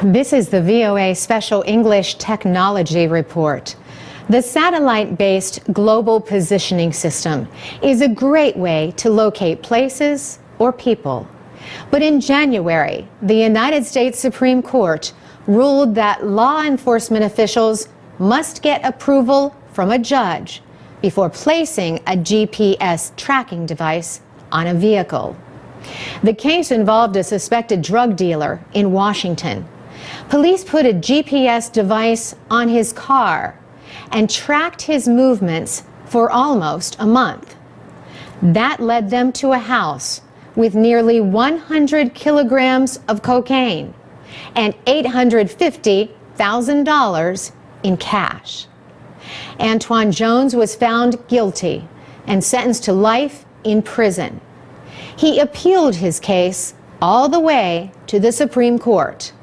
This is the VOA Special English Technology Report. The satellite-based global positioning system is a great way to locate places or people. But in January, the United States Supreme Court ruled that law enforcement officials must get approval from a judge before placing a GPS tracking device on a vehicle. The case involved a suspected drug dealer in Washington. Police put a GPS device on his car and tracked his movements for almost a month. That led them to a house with nearly 100 kilograms of cocaine and $850,000 in cash. Antoine Jones was found guilty and sentenced to life in prison. He appealed his case all the way to the Supreme Court.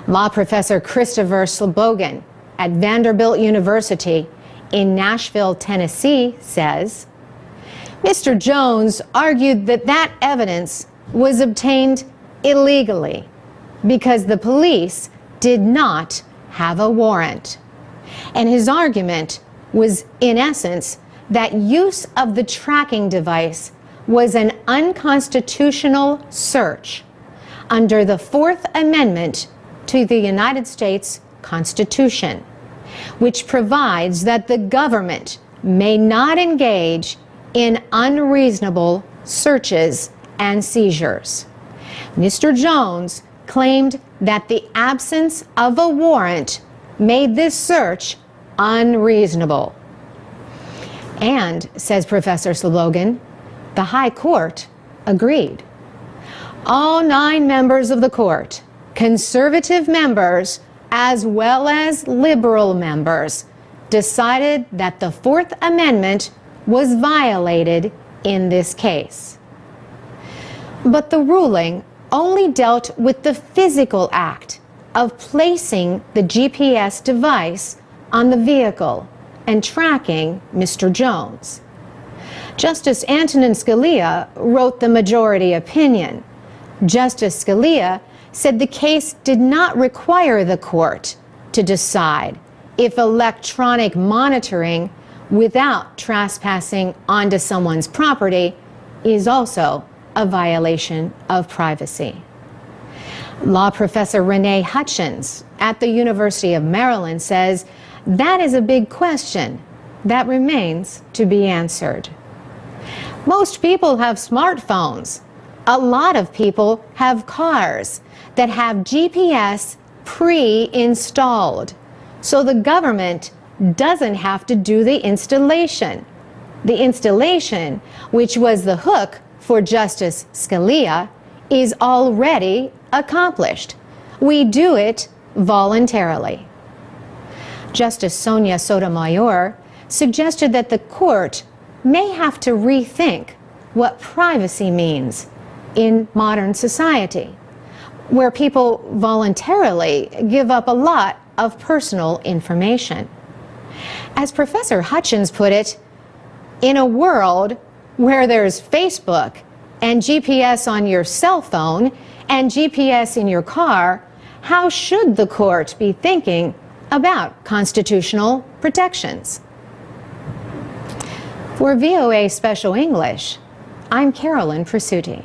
Law professor Christopher Slobogan at Vanderbilt University in Nashville, Tennessee, says, Mr. Jones argued that that evidence was obtained illegally because the police did not have a warrant. And his argument was, in essence, that use of the tracking device was an unconstitutional search under the Fourth Amendment to the United States Constitution, which provides that the government may not engage in unreasonable searches and seizures. Mr. Jones claimed that the absence of a warrant made this search unreasonable. And, says Professor Slobogan, the High Court agreed. All 9 members of the court, conservative members as well as liberal members, decided that the Fourth Amendment was violated in this case. But the ruling only dealt with the physical act of placing the GPS device on the vehicle and tracking Mr. Jones. Justice Antonin Scalia wrote the majority opinion. Justice Scalia said the case did not require the court to decide if electronic monitoring without trespassing onto someone's property is also a violation of privacy. Law professor Renee Hutchins at the University of Maryland says that is a big question that remains to be answered. Most people have smartphones. A lot of people have cars that have GPS pre-installed, so the government doesn't have to do the installation. The installation, which was the hook for Justice Scalia, is already accomplished. We do it voluntarily. Justice Sonia Sotomayor suggested that the court may have to rethink what privacy means in modern society, where people voluntarily give up a lot of personal information. As Professor Hutchins put it, in a world where there's Facebook and GPS on your cell phone and GPS in your car, how should the court be thinking about constitutional protections? For VOA Special English, I'm Carolyn Presutti.